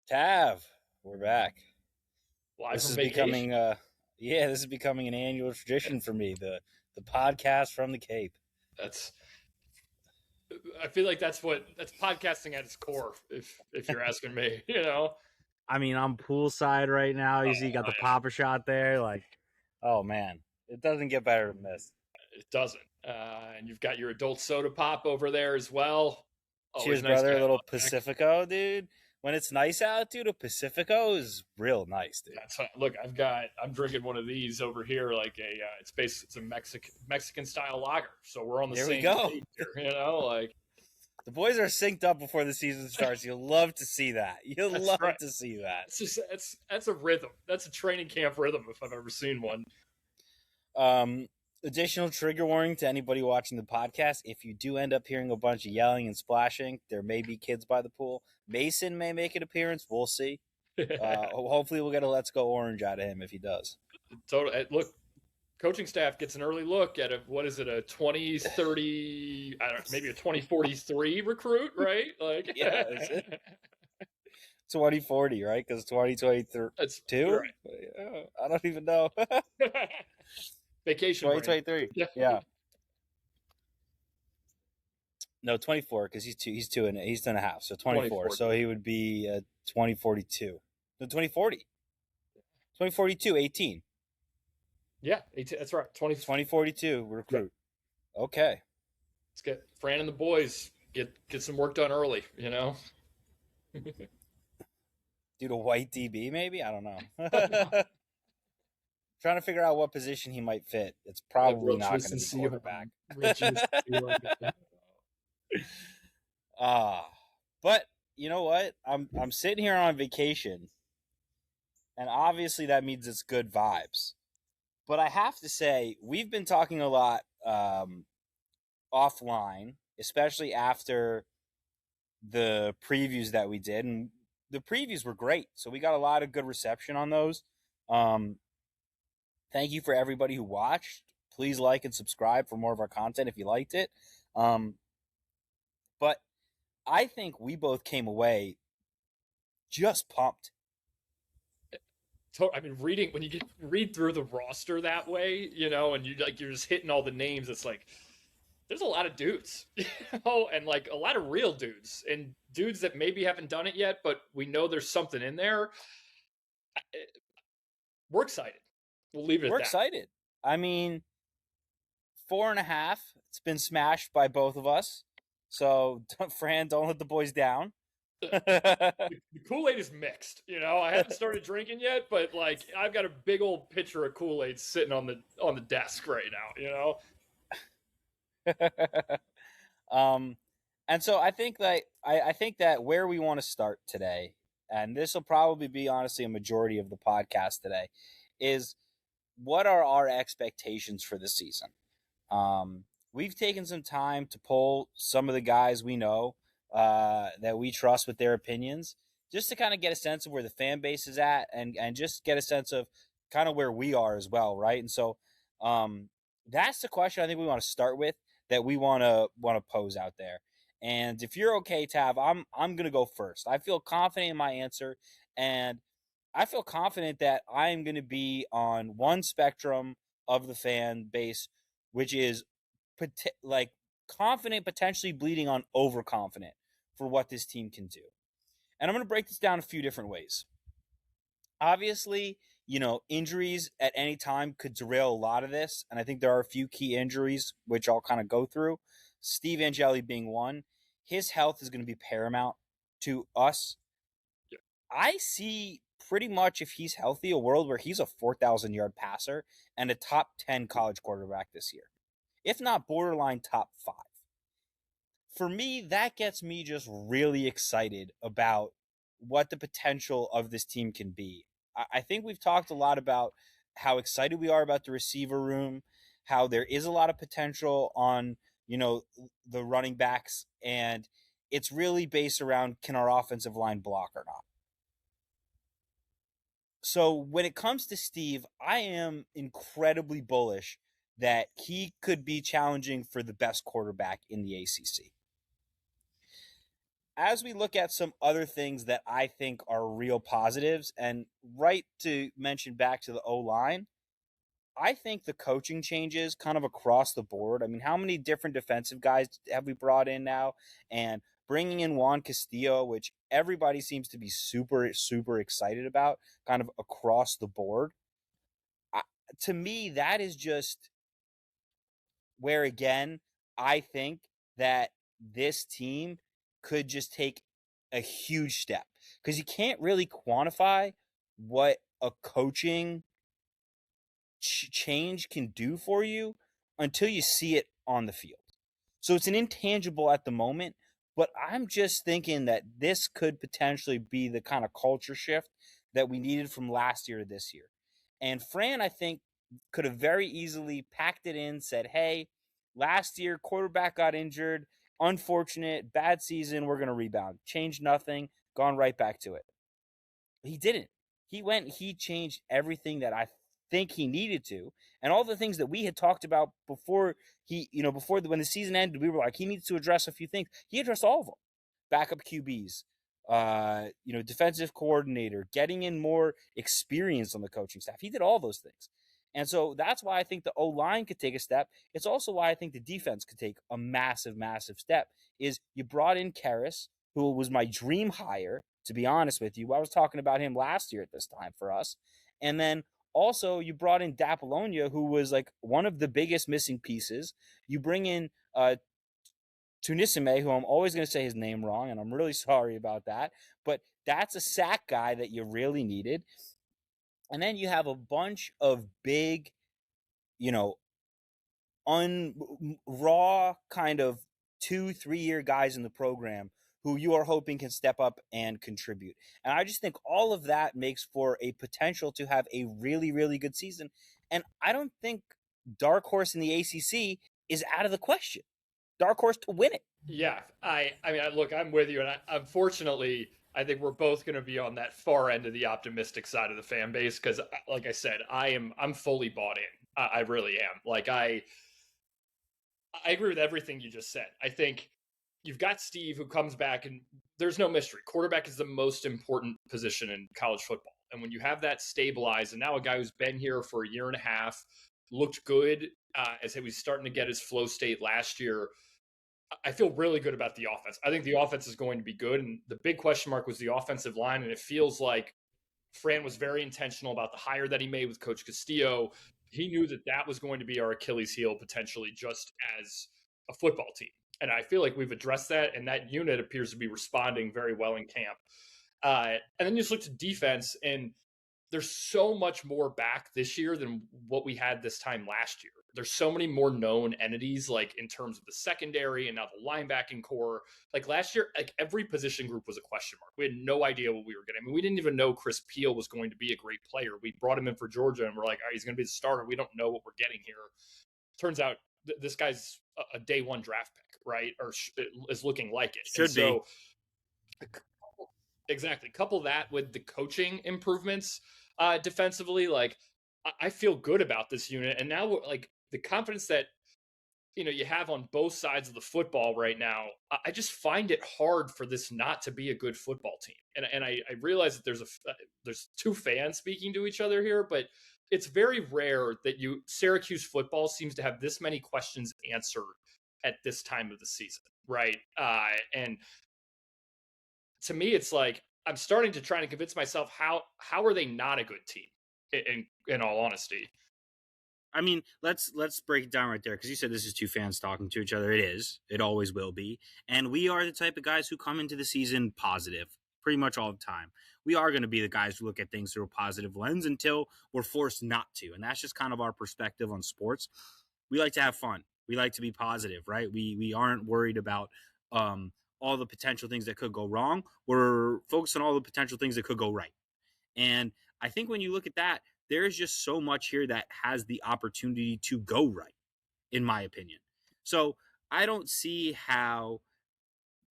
Tav, we're back. Live This from is vacation. becoming this is becoming an annual tradition for me, the podcast from the Cape. That's. I feel like that's podcasting at its core. If you're asking me, I mean, I'm poolside right now. You see, you got the Papa Shot there. Like, oh man, it doesn't get better than this. it doesn't. And you've got your adult soda pop over there as well. Always Cheers, nice to brother. A have little on deck. Pacifico, dude. When it's nice out, dude, a Pacifico is real nice, dude. Look, I'm drinking one of these over here, like it's a Mexican style lager. So we're on the There we same go. page here, like The boys are synced up before the season starts. You'll love to see that. You'll that's love right. to see that. That's a rhythm. That's a training camp rhythm if I've ever seen one. Additional trigger warning to anybody watching the podcast. If you do end up hearing a bunch of yelling and splashing, there may be kids by the pool. Mason may make an appearance. We'll see. Hopefully we'll get a Let's Go Orange out of him if he does. Look, coaching staff gets an early look at a 2030, I don't know, maybe a 2043 recruit, right? Like, Yeah, is it 2040, right? Because 2023, that's right. I don't even know. Vacation brain. 2023, yeah. No, 24 because he's two and a half, so 24. So he would be 2042. No, 2040. 2042, 18. Yeah, 18, that's right. 2042 recruit. Yeah. Okay. Let's get Fran and the boys get some work done early, Dude, a white DB maybe? I don't know. Trying to figure out what position he might fit. It's probably not going to be quarterback. But you know what? I'm sitting here on vacation, and obviously that means it's good vibes. But I have to say, we've been talking a lot offline, especially after the previews that we did, and the previews were great. So we got a lot of good reception on those. Thank you for everybody who watched. Please like and subscribe for more of our content if you liked it. But I think we both came away just pumped. I mean, when you read through the roster that way, and you're just hitting all the names, it's like there's a lot of dudes, and like a lot of real dudes and dudes that maybe haven't done it yet, but we know there's something in there. We're excited. We'll leave it at that. We're excited. I mean, 4.5. It's been smashed by both of us. So, Fran, don't let the boys down. The Kool-Aid is mixed. I haven't started drinking yet, but like I've got a big old pitcher of Kool-Aid sitting on the desk right now. And so I think that where we want to start today, and this will probably be honestly a majority of the podcast today, is what are our expectations for the season? We've taken some time to poll some of the guys we know that we trust with their opinions, just to kind of get a sense of where the fan base is at, and just get a sense of kind of where we are as well, right? And so that's the question I think we want to start with, that we want to pose out there. And if you're okay, Tav, I'm gonna go first. I feel confident in my answer, and I feel confident that I'm going to be on one spectrum of the fan base, which is like confident, potentially bleeding on overconfident for what this team can do. And I'm going to break this down a few different ways. Obviously, injuries at any time could derail a lot of this, and I think there are a few key injuries which I'll kind of go through. Steve Angeli being one. His health is going to be paramount to us. Yeah. I see pretty much, if he's healthy, a world where he's a 4,000-yard passer and a top 10 college quarterback this year, if not borderline top 5. For me, that gets me just really excited about what the potential of this team can be. I think we've talked a lot about how excited we are about the receiver room, how there is a lot of potential on, the running backs, and it's really based around, can our offensive line block or not? So when it comes to Steve, I am incredibly bullish that he could be challenging for the best quarterback in the ACC. as we look at some other things that I think are real positives, and right to mention back to the O-line, I think the coaching changes kind of across the board. I mean, how many different defensive guys have we brought in now? And bringing in Juan Castillo, which everybody seems to be super, super excited about, kind of across the board. I, to me, that is just where, again, I think that this team could just take a huge step because you can't really quantify what a coaching change can do for you until you see it on the field. So it's an intangible at the moment, but I'm just thinking that this could potentially be the kind of culture shift that we needed from last year to this year. And Fran, I think, could have very easily packed it in, said, hey, last year quarterback got injured, unfortunate, bad season, we're going to rebound. Changed nothing, gone right back to it. He didn't. He changed everything that I think he needed to, and all the things that we had talked about before when the season ended, we were like, he needs to address a few things. He addressed all of them. Backup QBs, defensive coordinator, getting in more experience on the coaching staff. He did all those things. And so that's why I think the O-line could take a step. It's also why I think the defense could take a massive, massive step. Is you brought in Karras, who was my dream hire, to be honest with you. I was talking about him last year at this time for us. And then also you brought in Dapolonia, who was like one of the biggest missing pieces. You bring in Tunisime, who I'm always going to say his name wrong, and I'm really sorry about that. But that's a sack guy that you really needed. And then you have a bunch of big, raw kind of 2-3 year guys in the program who you are hoping can step up and contribute. And I just think all of that makes for a potential to have a really, really good season. And I don't think dark horse in the ACC is out of the question. Dark horse to win it. Yeah, I mean, look, I'm with you, and unfortunately, I think we're both going to be on that far end of the optimistic side of the fan base because, like I said, I'm fully bought in. I really am. Like I agree with everything you just said. I think you've got Steve who comes back, and there's no mystery. Quarterback is the most important position in college football, and when you have that stabilized, and now a guy who's been here for a year and a half looked good as he was starting to get his flow state last year. I feel really good about the offense. I think the offense is going to be good. And the big question mark was the offensive line. And it feels like Fran was very intentional about the hire that he made with Coach Castillo. He knew that that was going to be our Achilles heel potentially just as a football team. And I feel like we've addressed that. And that unit appears to be responding very well in camp. And then you just look to defense, and there's so much more back this year than what we had this time last year. There's so many more known entities, like in terms of the secondary and now the linebacking core. Like last year, like every position group was a question mark. We had no idea what we were getting. I mean, we didn't even know Chris Peel was going to be a great player. We brought him in for Georgia, and we're like, he's going to be the starter. We don't know what we're getting here. Turns out this guy's a day one draft pick, right? Or is looking like it. Should be. Exactly. Couple that with the coaching improvements defensively. Like, I feel good about this unit. And now, like, the confidence that, you have on both sides of the football right now, I just find it hard for this not to be a good football team. And I realize that there's two fans speaking to each other here, but it's very rare that Syracuse football seems to have this many questions answered at this time of the season, right? And to me, it's like I'm starting to try to convince myself how are they not a good team? In all honesty, I mean, let's break it down right there, because you said this is two fans talking to each other. It is. It always will be. And we are the type of guys who come into the season positive pretty much all the time. We are going to be the guys who look at things through a positive lens until we're forced not to. And that's just kind of our perspective on sports. We like to have fun. We like to be positive, right? We aren't worried about all the potential things that could go wrong. We're focused on all the potential things that could go right. And I think when you look at that, there's just so much here that has the opportunity to go right, in my opinion. So I don't see how,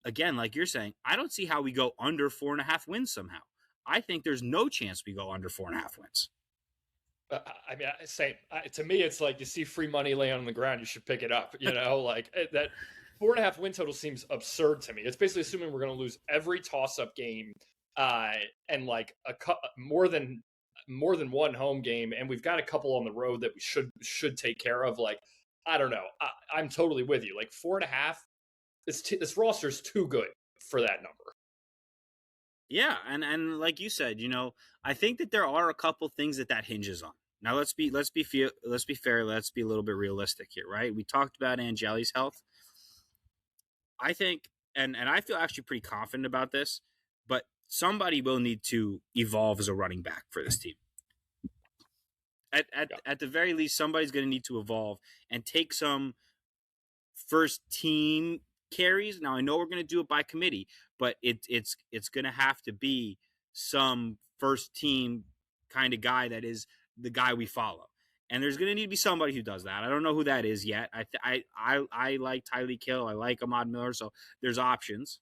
again, like you're saying, I don't see how we go under 4.5 wins somehow. I think there's no chance we go under 4.5 wins. I mean, to me, it's like you see free money laying on the ground, you should pick it up. Like that. 4.5 win total seems absurd to me. It's basically assuming we're going to lose every toss-up game, and like more than one home game, and we've got a couple on the road that we should take care of. Like, I don't know. I'm totally with you. Like 4.5, this roster's too good for that number. Yeah, and like you said, I think that there are a couple things that hinges on. Now let's be fair, let's be a little bit realistic here, right? We talked about Angeli's health. I think, and I feel actually pretty confident about this, but somebody will need to evolve as a running back for this team. At the very least, somebody's going to need to evolve and take some first team carries. Now I know we're going to do it by committee, but it's going to have to be some first team kind of guy that is the guy we follow. And there's going to need to be somebody who does that. I don't know who that is yet. I like Tyreek Hill. I like Ahmad Miller. So there's options.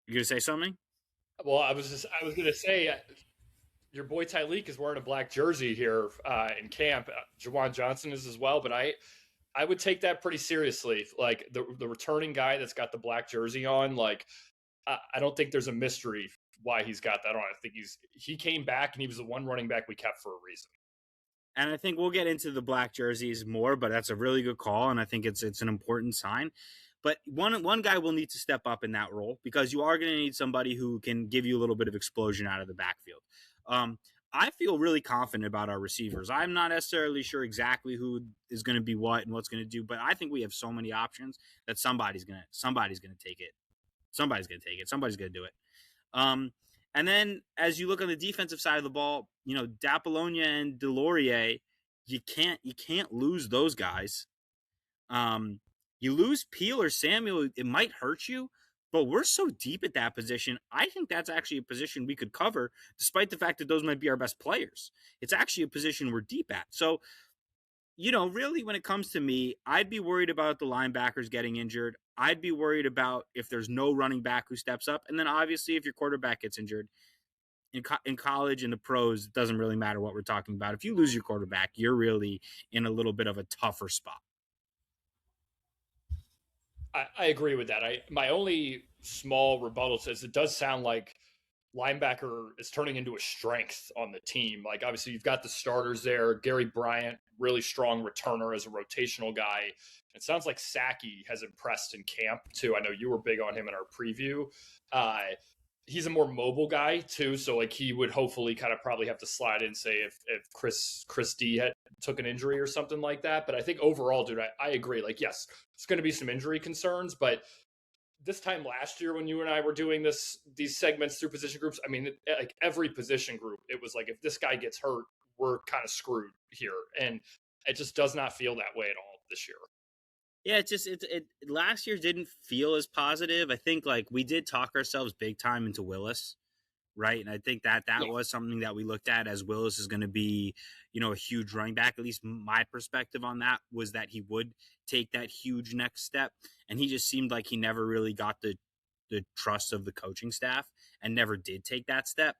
You gonna say something? Well, I was going to say, your boy Tyreek is wearing a black jersey here in camp. Jawan Johnson is as well, but I would take that pretty seriously. Like the returning guy that's got the black jersey on, like I don't think there's a mystery why he's got that on. I think he came back and he was the one running back we kept for a reason. And I think we'll get into the black jerseys more, but that's a really good call, and I think it's an important sign. But one guy will need to step up in that role because you are going to need somebody who can give you a little bit of explosion out of the backfield. I feel really confident about our receivers. I'm not necessarily sure exactly who is going to be what and what's going to do, but I think we have so many options that somebody's going to take it. Somebody's going to take it. Somebody's going to do it. And then as you look on the defensive side of the ball, D'Apollonia and Delorier, you can't lose those guys. You lose Peel or Samuel, it might hurt you, but we're so deep at that position. I think that's actually a position we could cover, despite the fact that those might be our best players. It's actually a position we're deep at. So, really when it comes to me, I'd be worried about the linebackers getting injured. I'd be worried about if there's no running back who steps up. And then obviously if your quarterback gets injured, in college and the pros, it doesn't really matter what we're talking about. If you lose your quarterback, you're really in a little bit of a tougher spot. I agree with that. My only small rebuttal says it does sound like linebacker is turning into a strength on the team. Like obviously you've got the starters there. Gary Bryant, really strong returner as a rotational guy. It sounds like Saki has impressed in camp too. I know you were big on him in our preview. He's a more mobile guy too, so like he would hopefully kind of probably have to slide in, say if Chris D took an injury or something like that. But I think overall, dude, I agree. Like yes, it's going to be some injury concerns, but this time last year when you and I were doing these segments through position groups, I mean, like every position group, it was like if this guy gets hurt, we're kind of screwed here, and it just does not feel that way at all this year. Yeah, it last year didn't feel as positive. I think like we did talk ourselves big time into Willis, right? And I think that was something that we looked at as Willis is going to be, a huge running back. At least my perspective on that was that he would take that huge next step. And he just seemed like he never really got the trust of the coaching staff and never did take that step.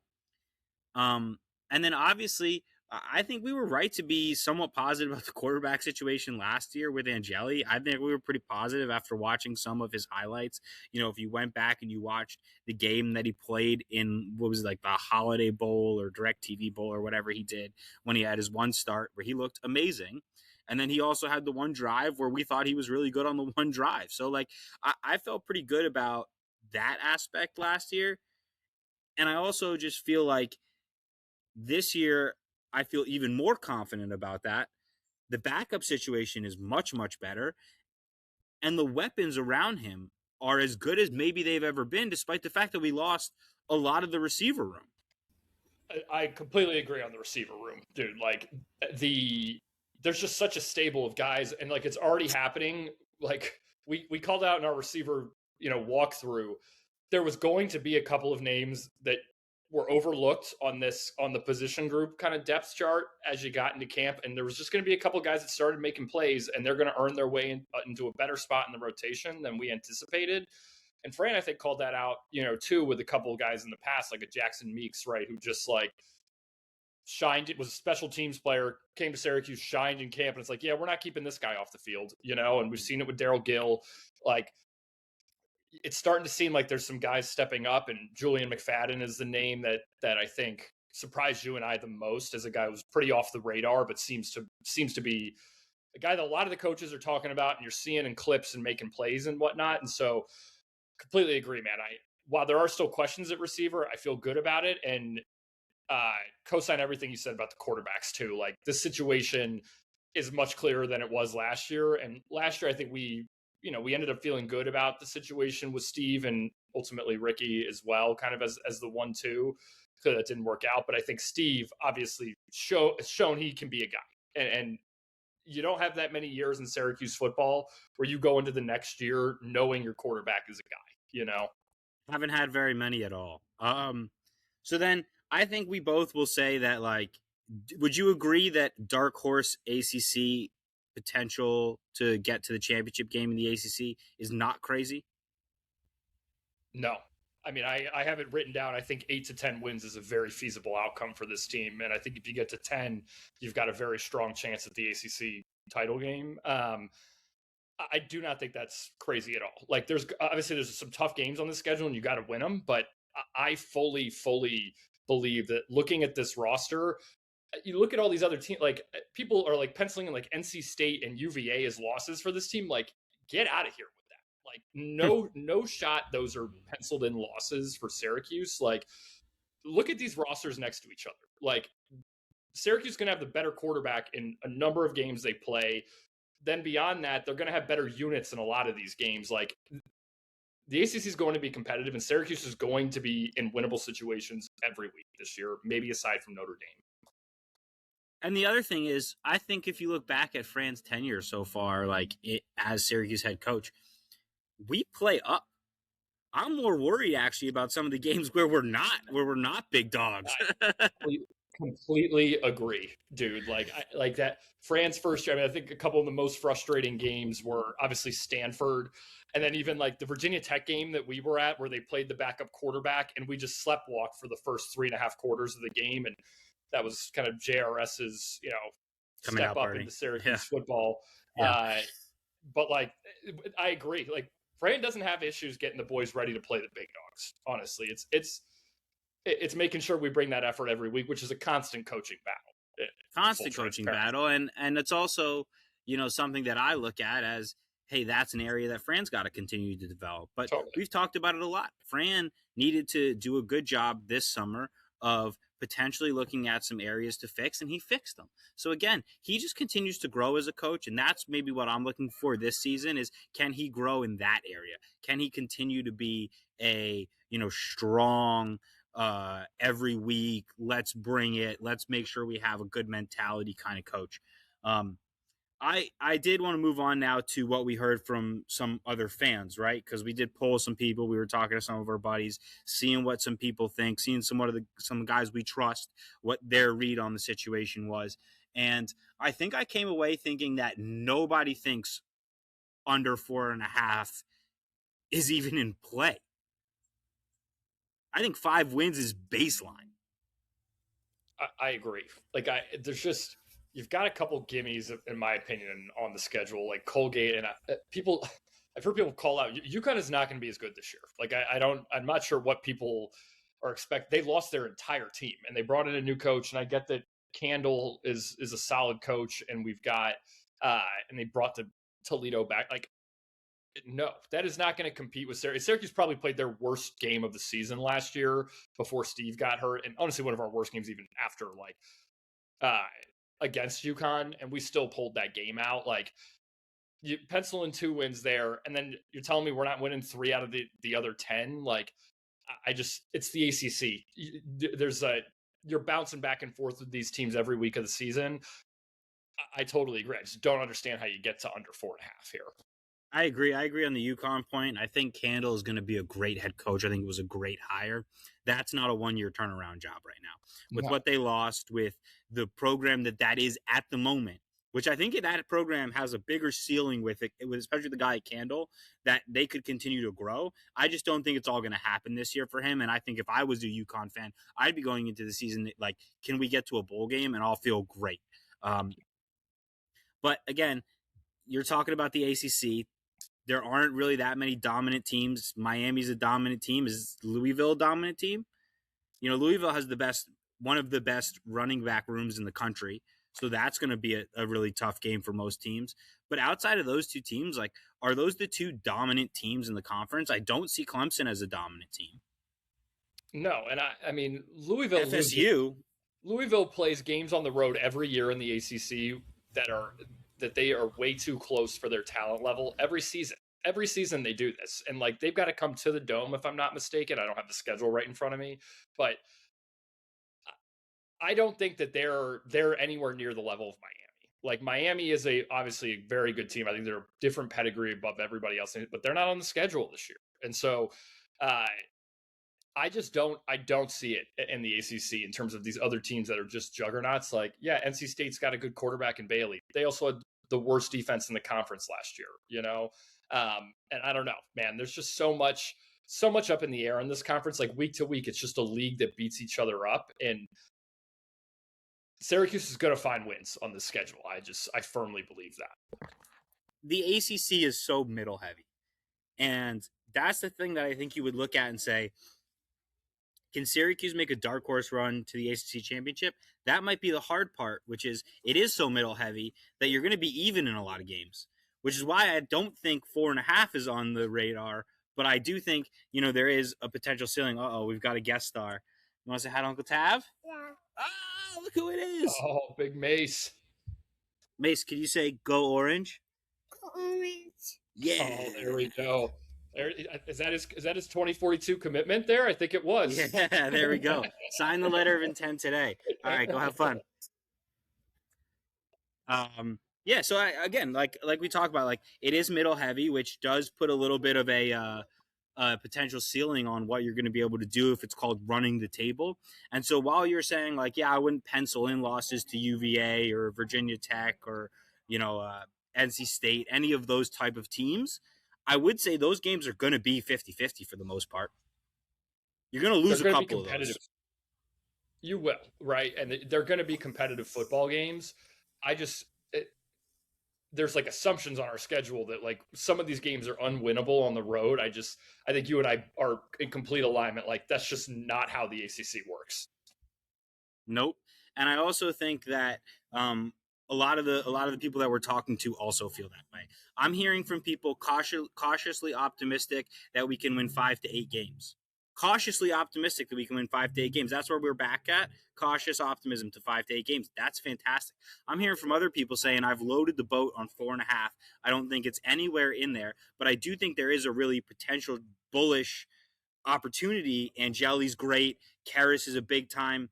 And then obviously I think we were right to be somewhat positive about the quarterback situation last year with Angeli. I think we were pretty positive after watching some of his highlights. If you went back and you watched the game that he played in, what was it, like the Holiday Bowl or DirecTV Bowl or whatever he did when he had his one start where he looked amazing. And then he also had the one drive where we thought he was really good on the one drive. So like I felt pretty good about that aspect last year. And I also just feel like this year, I feel even more confident about that. The backup situation is much, much better. And the weapons around him are as good as maybe they've ever been, despite the fact that we lost a lot of the receiver room. I completely agree on the receiver room, dude. Like there's just such a stable of guys, and like it's already happening. Like we called out in our receiver, walkthrough. There was going to be a couple of names that were overlooked on the position group kind of depth chart as you got into camp, and there was just going to be a couple of guys that started making plays, and they're going to earn their way into a better spot in the rotation than we anticipated. And Fran, I think, called that out, too, with a couple of guys in the past, like a Jackson Meeks, right, who just like shined. It was a special teams player, came to Syracuse, shined in camp, and it's like, yeah, we're not keeping this guy off the field, and we've seen it with Daryl Gill. Like, it's starting to seem like there's some guys stepping up, and Julian McFadden is the name that I think surprised you and I the most, as a guy who was pretty off the radar, but seems to be a guy that a lot of the coaches are talking about, and you're seeing in clips and making plays and whatnot. And so, completely agree, man. While there are still questions at receiver, I feel good about it, and co-sign everything you said about the quarterbacks too. Like, this situation is much clearer than it was last year. And last year, I think we ended up feeling good about the situation with Steve and ultimately Ricky as well, kind of as the 1-2. So that didn't work out. But I think Steve obviously shown he can be a guy. And you don't have that many years in Syracuse football where you go into the next year knowing your quarterback is a guy, Haven't had very many at all. So then I think we both will say that, like, would you agree that dark horse ACC potential to get to the championship game in the ACC is not crazy? No. I mean, I have it written down. I think 8 to 10 wins is a very feasible outcome for this team. And I think if you get to 10, you've got a very strong chance at the ACC title game. I do not think that's crazy at all. Like, there's some tough games on the schedule and you got to win them. But I fully believe that looking at this roster, you look at all these other teams, like, people are like penciling in like NC State and UVA as losses for this team. Like, get out of here with that. Like, no shot. Those are penciled in losses for Syracuse. Like, look at these rosters next to each other. Like, Syracuse is going to have the better quarterback in a number of games they play. Then beyond that, they're going to have better units in a lot of these games. Like, the ACC is going to be competitive, and Syracuse is going to be in winnable situations every week this year, maybe aside from Notre Dame. And the other thing is, I think if you look back at Fran's tenure so far, as Syracuse head coach, we play up. I'm more worried actually about some of the games where we're not big dogs. I completely agree, dude. Like that Fran's first year. I mean, I think a couple of the most frustrating games were obviously Stanford, and then even like the Virginia Tech game that we were at, where they played the backup quarterback, and we just sleptwalked for the first 3.5 quarters of the game, and that was kind of JRS's, step up into Syracuse football. Yeah. But like, I agree. Like, Fran doesn't have issues getting the boys ready to play the big dogs. Honestly, it's making sure we bring that effort every week, which is a constant coaching battle. Constant coaching battle, and it's also something that I look at as, hey, that's an area that Fran's got to continue to develop. But We've talked about it a lot. Fran needed to do a good job this summer of potentially looking at some areas to fix, and he fixed them. So again, he just continues to grow as a coach, and that's maybe what I'm looking for this season is, can he grow in that area? Can he continue to be a strong every week, let's bring it, let's make sure we have a good mentality kind of coach? I did want to move on now to what we heard from some other fans, right? Because we did poll some people. We were talking to some of our buddies, seeing what some people think, seeing some guys we trust, what their read on the situation was. And I think I came away thinking that nobody thinks under 4.5 is even in play. I think 5 wins is baseline. I agree. Like, there's just, you've got a couple gimmies, in my opinion, on the schedule, like Colgate, and I've heard people call out UConn is not going to be as good this year. Like, I'm not sure what people are expecting. They lost their entire team, and they brought in a new coach, and I get that Candle is a solid coach, and we've got and they brought the Toledo back. Like, no, that is not going to compete with Syracuse. Syracuse probably played their worst game of the season last year before Steve got hurt, and honestly, one of our worst games even after, like, against UConn, and we still pulled that game out. Like, you pencil in 2 wins there, and then you're telling me we're not winning 3 out of the other 10. Like, it's the ACC. You're bouncing back and forth with these teams every week of the season. I totally agree. I just don't understand how you get to under 4.5 here. I agree on the UConn point. I think Candle is going to be a great head coach. I think it was a great hire. That's not a 1-year turnaround job right now. With what they lost, with the program that is at the moment, which I think that program has a bigger ceiling with it, especially the guy at Candle, that they could continue to grow. I just don't think it's all going to happen this year for him. And I think if I was a UConn fan, I'd be going into the season like, can we get to a bowl game and I'll feel great. But again, you're talking about the ACC. There aren't really that many dominant teams. Miami's a dominant team. Is Louisville a dominant team? Louisville has one of the best running back rooms in the country. So that's going to be a really tough game for most teams. But outside of those two teams, like, are those the two dominant teams in the conference? I don't see Clemson as a dominant team. No, and I mean, Louisville. FSU. Louisville plays games on the road every year in the ACC that they are way too close for their talent level every season. Every season they do this, and like they've got to come to the Dome if I'm not mistaken. I don't have the schedule right in front of me, but I don't think that they're anywhere near the level of Miami. Like Miami is obviously a very good team. I think they're a different pedigree above everybody else, but they're not on the schedule this year, and so I don't see it in the ACC in terms of these other teams that are just juggernauts. Like, yeah, NC State's got a good quarterback in Bailey. They also had the worst defense in the conference last year, and I don't know, man. There's just so much up in the air in this conference. Like week to week, it's just a league that beats each other up, and Syracuse is going to find wins on the schedule. I firmly believe that. The ACC is so middle heavy, and that's the thing that I think you would look at and say, can Syracuse make a dark horse run to the ACC championship? That might be the hard part, which is it is so middle heavy that you're going to be even in a lot of games, which is why I don't think 4.5 is on the radar. But I do think, there is a potential ceiling. We've got a guest star. You want to say hi to Uncle Tav? Yeah. Oh, look who it is. Oh, big Mace. Mace, can you say go Orange? Go Orange. Yeah. Oh, there we go. Is that his 2042 commitment there? I think it was. Yeah, there we go. Sign the letter of intent today. All right, go have fun. Yeah, so again, like we talked about, like it is middle heavy, which does put a little bit of a potential ceiling on what you're going to be able to do if it's called running the table. And so while you're saying like, yeah, I wouldn't pencil in losses to UVA or Virginia Tech or NC State, any of those type of teams, I would say those games are going to be 50-50 for the most part. You're going to lose a couple of those. You will, right? And they're going to be competitive football games. There's like assumptions on our schedule that like some of these games are unwinnable on the road. I think you and I are in complete alignment. Like that's just not how the ACC works. Nope. And I also think that a lot of the people that we're talking to also feel that way. I'm hearing from people cautiously optimistic that we can win 5 to 8 games. Cautiously optimistic that we can win 5 to 8 games. That's where we're back at. Cautious optimism to 5 to 8 games. That's fantastic. I'm hearing from other people saying I've loaded the boat on 4.5. I don't think it's anywhere in there, but I do think there is a really potential bullish opportunity. Angeli's great. Karras is a big time,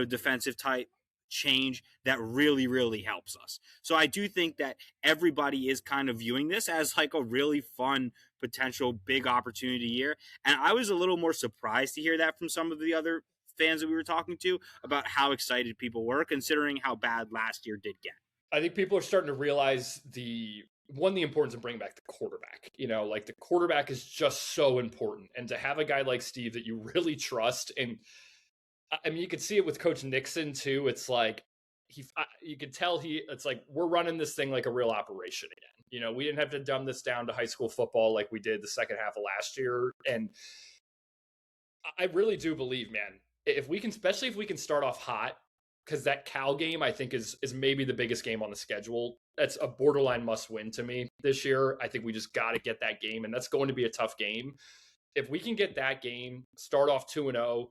defensive type change that really, really helps us. So I do think that everybody is kind of viewing this as like a really fun potential big opportunity year. And I was a little more surprised to hear that from some of the other fans that we were talking to about how excited people were considering how bad last year did get. I think people are starting to realize the importance of bringing back the quarterback. Like the quarterback is just so important. And to have a guy like Steve that you really trust, and I mean, you could see it with Coach Nixon too. It's like you could tell it's like we're running this thing like a real operation again. We didn't have to dumb this down to high school football like we did the second half of last year. And I really do believe, man, especially if we can start off hot, because that Cal game I think is maybe the biggest game on the schedule. That's a borderline must win to me this year. I think we just got to get that game, and that's going to be a tough game. If we can get that game, start off 2-0.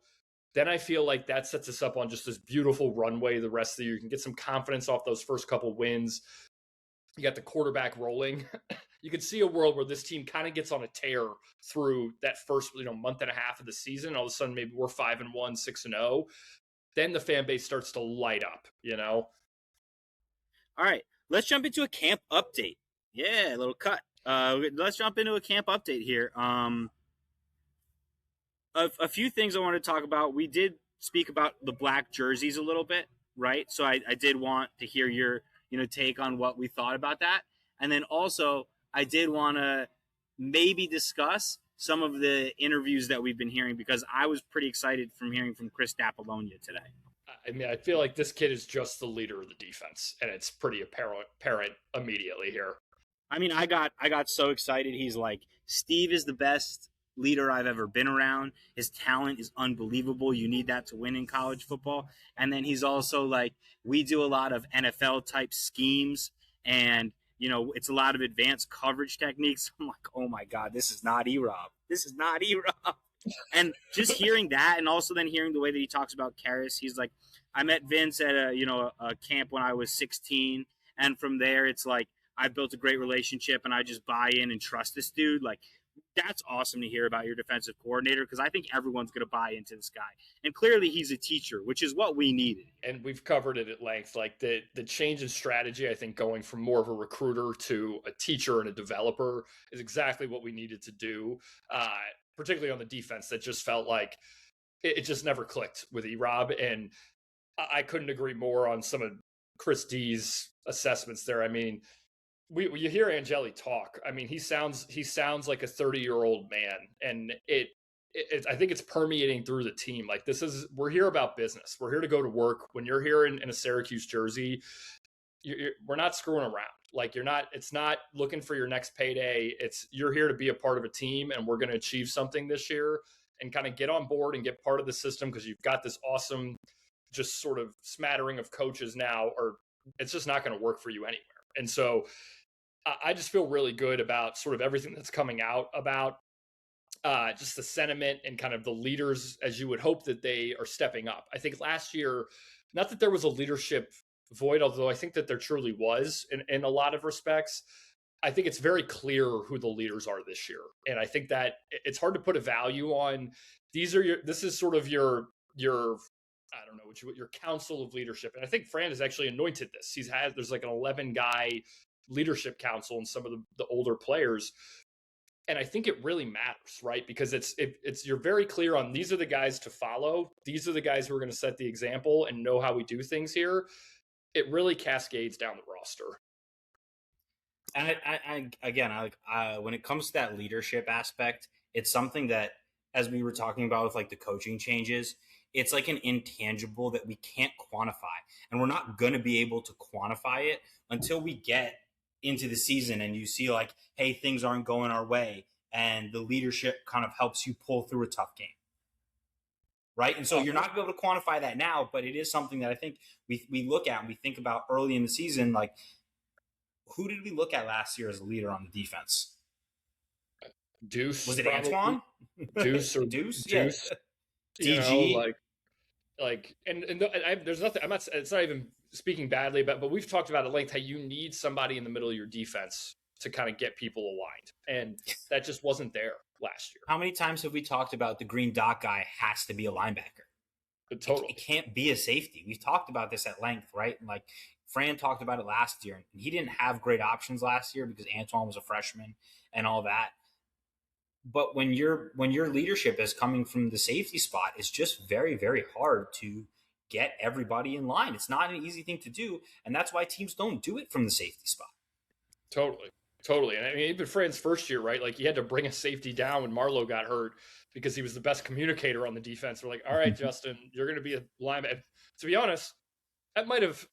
Then I feel like that sets us up on just this beautiful runway the rest of the year. You can get some confidence off those first couple wins. You got the quarterback rolling. You could see a world where this team kind of gets on a tear through that first month and a half of the season. All of a sudden, maybe we're 5-1, 6-0. Then the fan base starts to light up, All right, let's jump into a camp update. Yeah, a little cut. Let's jump into a camp update here. A few things I want to talk about. We did speak about the black jerseys a little bit, right? So I did want to hear take on what we thought about that. And then also, I did want to maybe discuss some of the interviews that we've been hearing, because I was pretty excited from hearing from Chris Apollonia today. I mean, I feel like this kid is just the leader of the defense, and it's pretty apparent immediately here. I mean, I got so excited. He's like, Steve is the best leader I've ever been around. His talent is unbelievable. You need that to win in college football. And then he's also like, we do a lot of NFL type schemes, and it's a lot of advanced coverage techniques. I'm like, oh my God, this is not E-Rob. This is not E-Rob. And just hearing that, and also then hearing the way that he talks about Karras, he's like, I met Vince at a camp when I was 16, and from there it's like I built a great relationship, and I just buy in and trust this dude. Like, that's awesome to hear about your defensive coordinator, because I think everyone's going to buy into this guy. And clearly he's a teacher, which is what we needed. And we've covered it at length. Like the change in strategy, I think going from more of a recruiter to a teacher and a developer is exactly what we needed to do, particularly on the defense. That just felt like it just never clicked with E-Rob. And I couldn't agree more on some of Chris D's assessments there. I mean, you hear Angeli talk. I mean, he sounds like a 30-year-old man, and I think it's permeating through the team. Like, we're here about business. We're here to go to work. When you're here in a Syracuse jersey, we're not screwing around. Like, it's not looking for your next payday. You're here to be a part of a team, and we're going to achieve something this year and kind of get on board and get part of the system, because you've got this awesome, just sort of smattering of coaches now, or it's just not going to work for you anywhere. And so I just feel really good about sort of everything that's coming out about just the sentiment and kind of the leaders, as you would hope that they are stepping up. I think last year, not that there was a leadership void, although I think that there truly was in a lot of respects. I think it's very clear who the leaders are this year. And I think that it's hard to put a value on. This is sort of your I don't know, your council of leadership. And I think Fran has actually anointed this. There's like an 11 guy leadership council and some of the older players. And I think it really matters, right? Because you're very clear on, these are the guys to follow. These are the guys who are going to set the example and know how we do things here. It really cascades down the roster. And when it comes to that leadership aspect, it's something that, as we were talking about with like the coaching changes, it's like an intangible that we can't quantify. And we're not going to be able to quantify it until we get into the season and you see like, hey, things aren't going our way, and the leadership kind of helps you pull through a tough game. Right. And so you're not going to be able to quantify that now, but it is something that I think we look at and we think about early in the season. Like, who did we look at last year as a leader on the defense? Deuce. Was it probably Antoine? Deuce or Deuce? Deuce. Yeah. DG. There's nothing. It's not even speaking badly about, but we've talked about at length how you need somebody in the middle of your defense to kind of get people aligned, and that just wasn't there last year. How many times have we talked about the green dot guy has to be a linebacker? Totally. It can't be a safety. We've talked about this at length, right? And like Fran talked about it last year, and he didn't have great options last year because Antoine was a freshman and all that. But when your leadership is coming from the safety spot, it's just very, very hard to get everybody in line. It's not an easy thing to do, and that's why teams don't do it from the safety spot. Totally. And I mean, even Fran's first year, right? Like, he had to bring a safety down when Marlowe got hurt because he was the best communicator on the defense. We're like, all right, Justin, you're going to be a lineman. To be honest, that might have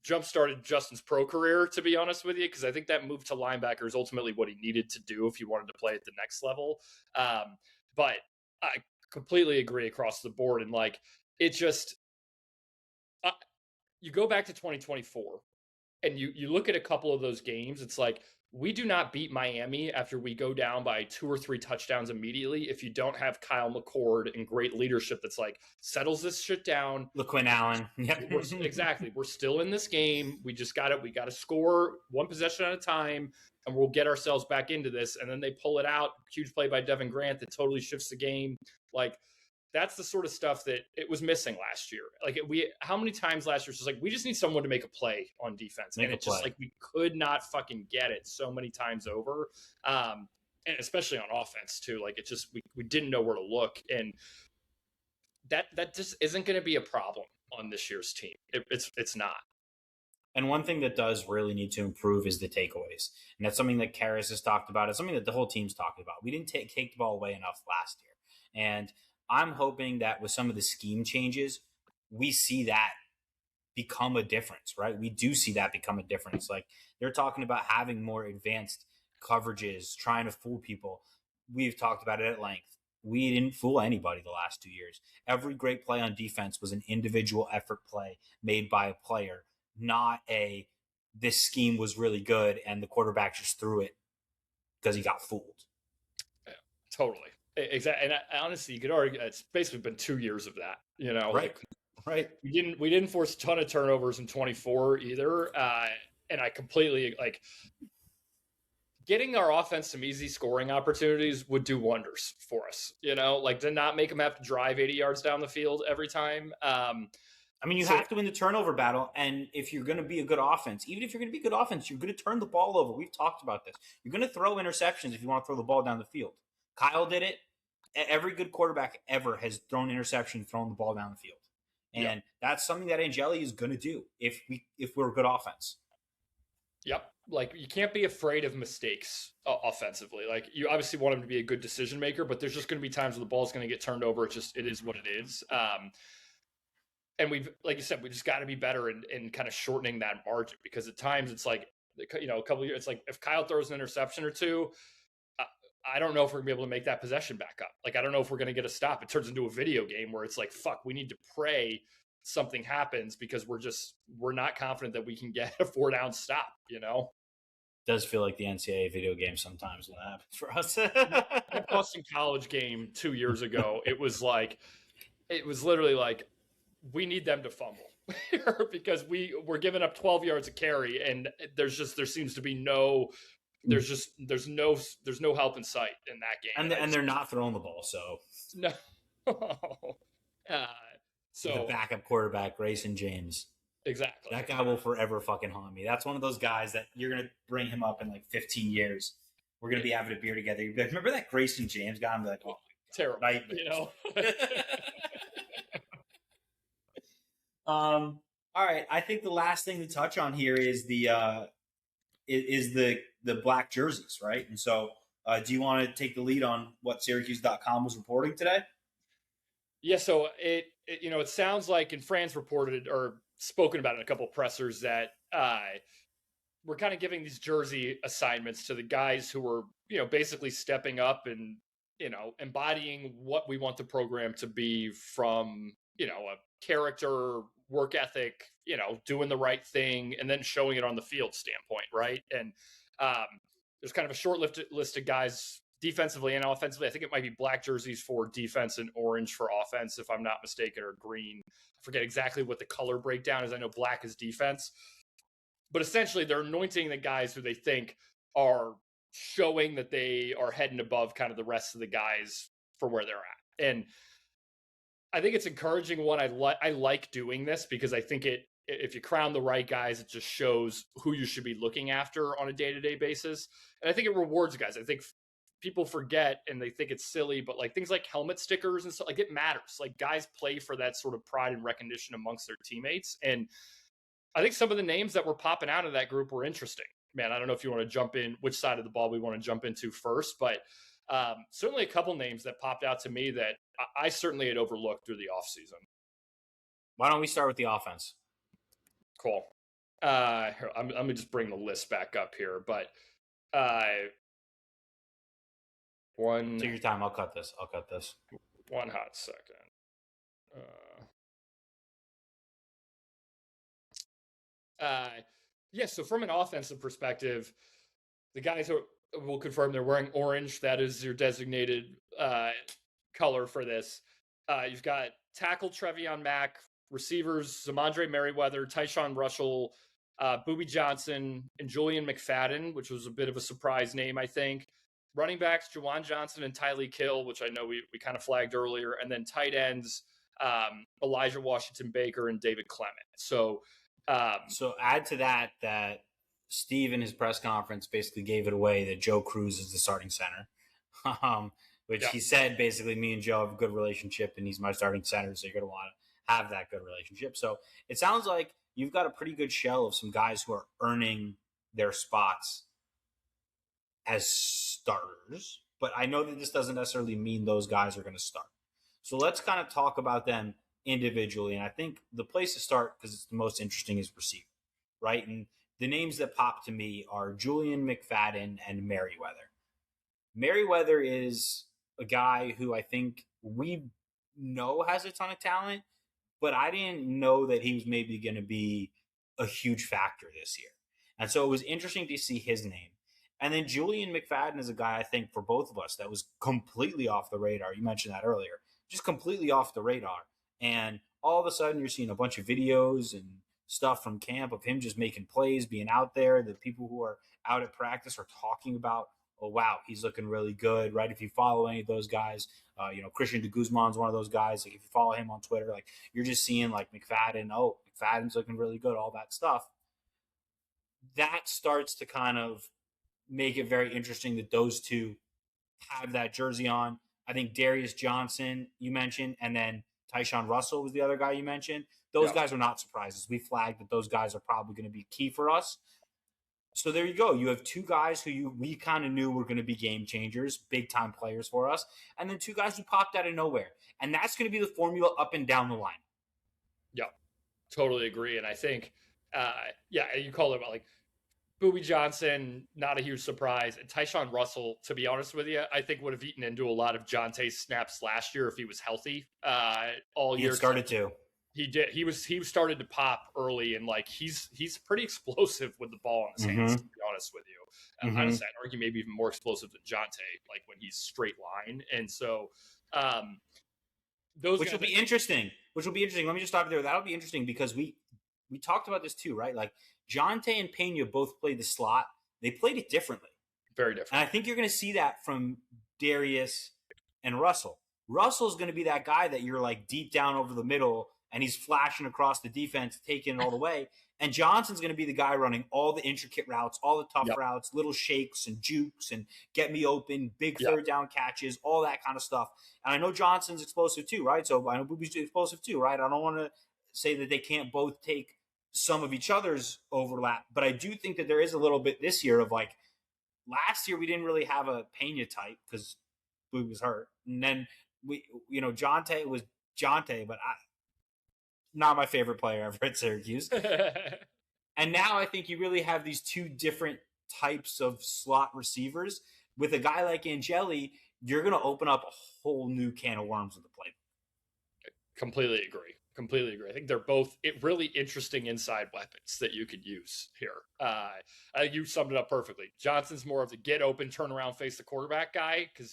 jump-started Justin's pro career, to be honest with you, because I think that move to linebacker is ultimately what he needed to do if he wanted to play at the next level. But I completely agree across the board. And like, it just, you go back to 2024 and you look at a couple of those games, it's like, we do not beat Miami after we go down by 2 or 3 touchdowns immediately if you don't have Kyle McCord and great leadership that's like, settles this shit down. LaQuinn Allen. Yep. Exactly. We're still in this game. We got to score one possession at a time, and we'll get ourselves back into this. And then they pull it out. Huge play by Devin Grant that totally shifts the game. Like, that's the sort of stuff that it was missing last year. Like, how many times last year was just like, we just need someone to make a play on defense. And it's just like, we could not fucking get it so many times over. And especially on offense too. Like, it just, we didn't know where to look. And that just isn't going to be a problem on this year's team. It's not. And one thing that does really need to improve is the takeaways. And that's something that Karras has talked about. It's something that the whole team's talked about. We didn't take the ball away enough last year. And I'm hoping that with some of the scheme changes, we see that become a difference, right? We do see that become a difference. Like they're talking about having more advanced coverages, trying to fool people. We've talked about it at length. We didn't fool anybody the last 2 years. Every great play on defense was an individual effort play made by a player, not this scheme was really good and the quarterback just threw it because he got fooled. Yeah, totally. Exactly. And honestly, you could argue it's basically been 2 years of that, Right. We didn't force a ton of turnovers in 24 either. And I completely getting our offense some easy scoring opportunities would do wonders for us, to not make them have to drive 80 yards down the field every time. You have to win the turnover battle. And if you're going to be a good offense, even if you're going to be a good offense, you're going to turn the ball over. We've talked about this. You're going to throw interceptions if you want to throw the ball down the field. Kyle did it. Every good quarterback ever has thrown interception, thrown the ball down the field. And that's something that Angeli is going to do if we're a good offense. Yep. You can't be afraid of mistakes offensively. You obviously want him to be a good decision maker, but there's just going to be times where the ball's going to get turned over. It is what it is. And we've, like you said, we just got to be better in kind of shortening that margin, because at times it's a couple of years, it's like if Kyle throws an interception or two, I don't know if we're gonna be able to make that possession back up. I don't know if we're going to get a stop. It turns into a video game where it's fuck, we need to pray something happens because we're not confident that we can get a 4-down stop, It does feel like the NCAA video game sometimes when that happens for us. That Boston College game 2 years ago, it was literally we need them to fumble because we're giving up 12 yards of carry, and there seems to be there's no help in sight in that game. And they're not throwing the ball, so no. So the backup quarterback, Grayson James. Exactly. That guy will forever fucking haunt me. That's one of those guys that you're going to bring him up in 15 years. We're going to be having a beer together. You'll be like, remember that Grayson James guy? I'm like, oh, terrible. All right. I think the last thing to touch on here is the black jerseys, right? And so do you want to take the lead on what Syracuse.com was reporting today? Yeah, so it sounds like, and Fran's reported or spoken about in a couple of pressers, that we're kind of giving these jersey assignments to the guys who are, basically stepping up and, embodying what we want the program to be from, a character, work ethic, doing the right thing, and then showing it on the field standpoint, right? And there's kind of a short list of guys defensively and offensively. I think it might be black jerseys for defense and orange for offense, if I'm not mistaken, or green. I forget exactly what the color breakdown is. I know black is defense. But essentially, they're anointing the guys who they think are showing that they are heading above kind of the rest of the guys for where they're at. And I think it's encouraging. One, I like doing this because I think if you crown the right guys, it just shows who you should be looking after on a day-to-day basis. And I think it rewards guys. I think people forget and they think it's silly, but things like helmet stickers and stuff, it matters. Guys play for that sort of pride and recognition amongst their teammates. And I think some of the names that were popping out of that group were interesting. Man, I don't know if you want to jump in, which side of the ball we want to jump into first, but certainly a couple names that popped out to me that I certainly had overlooked through the offseason. Why don't we start with the offense? Cool. Here, let me just bring the list back up here, but take your time. I'll cut this. One hot second. So from an offensive perspective, the guys who will confirm they're wearing orange. That is your designated color for this. You've got tackle Trevion Mack, receivers Zamondre Merriweather, Tyshawn Russell, Boobie Johnson, and Julian McFadden, which was a bit of a surprise name, I think. Running backs, Juwan Johnson and Tylee Kill, which I know we kind of flagged earlier. And then tight ends, Elijah Washington Baker and David Clement. So add to that Steve in his press conference basically gave it away that Joe Cruz is the starting center, which he said basically me and Joe have a good relationship and he's my starting center, so you're going to want to have that good relationship. So it sounds like you've got a pretty good shell of some guys who are earning their spots as starters. But I know that this doesn't necessarily mean those guys are going to start. So let's kind of talk about them individually. And I think the place to start, because it's the most interesting, is receiver, right? And the names that pop to me are Julian McFadden and Merriweather. Merriweather is a guy who I think we know has a ton of talent, but I didn't know that he was maybe going to be a huge factor this year. And so it was interesting to see his name. And then Julian McFadden is a guy, I think, for both of us that was completely off the radar. You mentioned that earlier. Just completely off the radar. And all of a sudden you're seeing a bunch of videos and stuff from camp of him just making plays, being out there. The people who are out at practice are talking about, oh, wow, he's looking really good, right? If you follow any of those guys, Christian de Guzman's one of those guys. Like if you follow him on Twitter, like you're just seeing like McFadden, oh, McFadden's looking really good, all that stuff. That starts to kind of make it very interesting that those two have that jersey on. I think Darius Johnson, you mentioned, and then Tyshawn Russell was the other guy you mentioned. Those guys are not surprises. We flagged that those guys are probably going to be key for us. So there you go. You have two guys who we kind of knew were going to be game changers, big-time players for us, and then two guys who popped out of nowhere. And that's going to be the formula up and down the line. Yeah, totally agree. And I think, you call it like Boobie Johnson, not a huge surprise. And Tyshawn Russell, to be honest with you, I think would have eaten into a lot of Jonte's snaps last year if he was healthy all year. He started to. He did. He started to pop early, and like he's pretty explosive with the ball in his hands. To be honest with you, honestly, I'd argue maybe even more explosive than Jonte, like when he's straight line. And so, which will be interesting. Let me just stop there. That'll be interesting because we talked about this too, right? Like Jonte and Pena both played the slot. They played it differently. Very different. And I think you're going to see that from Darius and Russell. Russell's going to be that guy that you're like deep down over the middle and he's flashing across the defense, taking it all the way. And Johnson's going to be the guy running all the intricate routes, all the tough routes, little shakes and jukes and get me open, big third down catches, all that kind of stuff. And I know Johnson's explosive too, right? So I know Boobie's explosive too, right? I don't want to say that they can't both take some of each other's overlap, but I do think that there is a little bit this year of like last year we didn't really have a Pena type because Boobie was hurt. And then Jonte was Jonte, but not my favorite player ever at Syracuse. And now I think you really have these two different types of slot receivers. With a guy like Angeli, you're going to open up a whole new can of worms with the play. Completely agree. I think they're both really interesting inside weapons that you could use here. You summed it up perfectly. Johnson's more of the get open, turn around, face the quarterback guy because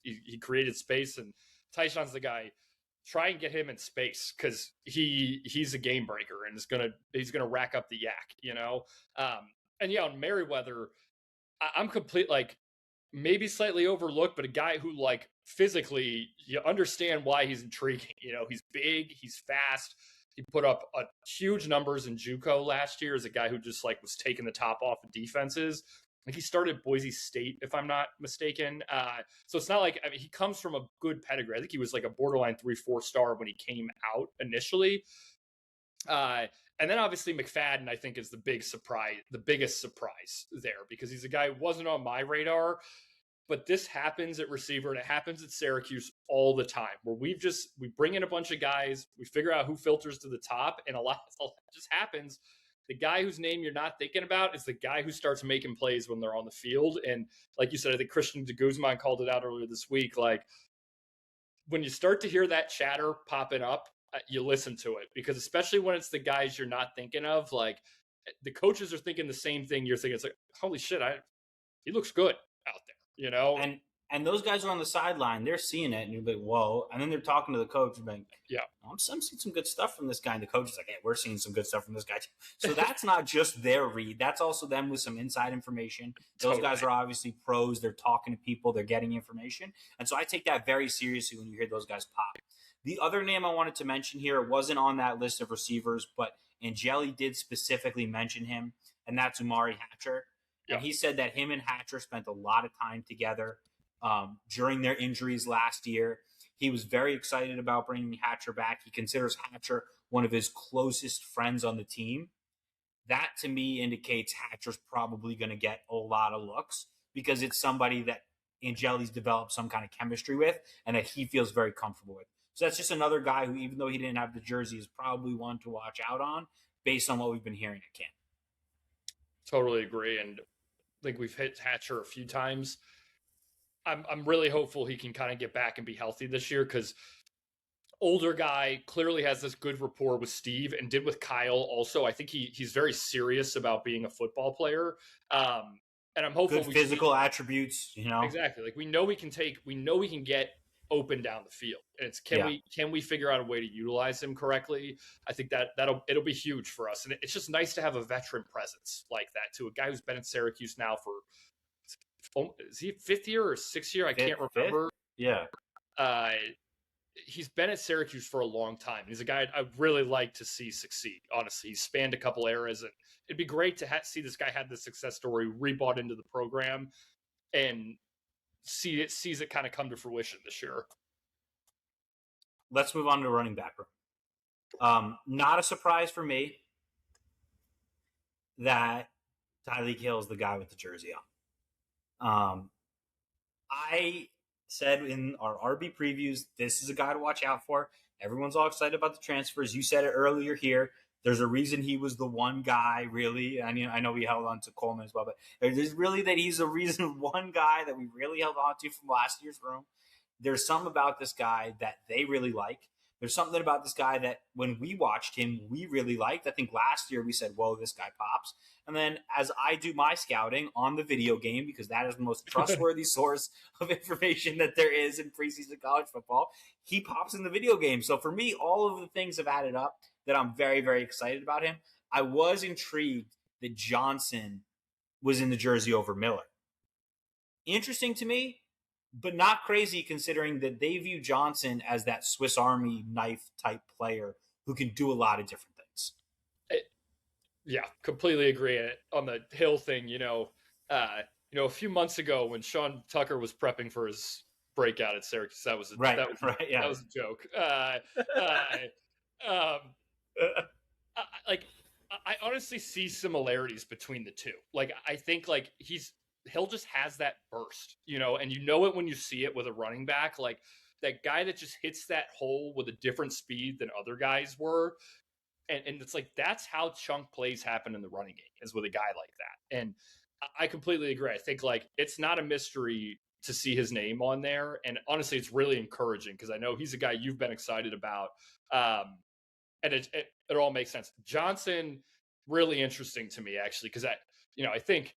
he created space, and Tyshawn's the guy. Try and get him in space because he's a game breaker and he's gonna rack up the yak, And Merriweather, I'm complete like maybe slightly overlooked, but a guy who like physically you understand why he's intriguing. He's big, he's fast. He put up huge numbers in JUCO last year as a guy who just like was taking the top off of defenses. Like he started Boise State, if I'm not mistaken. So it's not like he comes from a good pedigree. I think he was like a borderline 3-4 star when he came out initially. And then obviously McFadden, I think, is the biggest surprise there because he's a guy who wasn't on my radar. But this happens at receiver and it happens at Syracuse all the time where we bring in a bunch of guys, we figure out who filters to the top, and a lot just happens. The guy whose name you're not thinking about is the guy who starts making plays when they're on the field. And like you said, I think Christian de Guzman called it out earlier this week. Like when you start to hear that chatter popping up, you listen to it because especially when it's the guys you're not thinking of, like the coaches are thinking the same thing you're thinking. It's like, holy shit, he looks good out there, And those guys are on the sideline. They're seeing it, and you're like, whoa. And then they're talking to the coach, and like, I'm seeing some good stuff from this guy. And the coach is like, hey, we're seeing some good stuff from this guy too. So that's not just their read. That's also them with some inside information. Those guys are obviously pros. They're talking to people. They're getting information. And so I take that very seriously when you hear those guys pop. The other name I wanted to mention here wasn't on that list of receivers, but Angeli did specifically mention him, and that's Umari Hatcher. And he said that him and Hatcher spent a lot of time together during their injuries last year. He was very excited about bringing Hatcher back. He considers Hatcher one of his closest friends on the team. That to me indicates Hatcher's probably going to get a lot of looks because it's somebody that Angeli's developed some kind of chemistry with and that he feels very comfortable with. So that's just another guy who, even though he didn't have the jersey, is probably one to watch out on based on what we've been hearing at camp. Totally agree. And I think we've hit Hatcher a few times. I'm really hopeful he can kind of get back and be healthy this year because older guy clearly has this good rapport with Steve and did with Kyle also. I think he's very serious about being a football player. And I'm hopeful good physical attributes, Exactly. Like we know we can get open down the field. And it's can we figure out a way to utilize him correctly? I think it'll be huge for us. And it's just nice to have a veteran presence like that too. A guy who's been at Syracuse now for is he fifth year or sixth year? I can't remember. Yeah. He's been at Syracuse for a long time. He's a guy I'd really like to see succeed. Honestly, he's spanned a couple eras, and it'd be great to see this guy have the success story, rebought into the program, and sees it kind of come to fruition this year. Let's move on to running back room. Not a surprise for me that Tyreek Hill is the guy with the jersey on. I said in our RB previews, this is a guy to watch out for. Everyone's all excited about the transfers. You said it earlier here. There's a reason he was the one guy, really. I know we held on to Coleman as well, but there's really that he's the reason one guy that we really held on to from last year's room. There's something about this guy that they really like. There's something about this guy that when we watched him, we really liked. I think last year we said, whoa, this guy pops. And then as I do my scouting on the video game, because that is the most trustworthy source of information that there is in preseason college football, he pops in the video game. So for me, all of the things have added up that I'm very, very excited about him. I was intrigued that Johnson was in the jersey over Miller. Interesting to me, but not crazy considering that they view Johnson as that Swiss Army knife type player who can do a lot of different things. Yeah, completely agree. On the Hill thing, a few months ago when Sean Tucker was prepping for his breakout at Syracuse, that was a joke. I honestly see similarities between the two. Like, I think Hill just has that burst, and it when you see it with a running back, like that guy that just hits that hole with a different speed than other guys were. And it's like, that's how chunk plays happen in the running game, is with a guy like that. And I completely agree. I think it's not a mystery to see his name on there. And honestly, it's really encouraging because I know he's a guy you've been excited about. And it all makes sense. Johnson, really interesting to me, actually, because I think,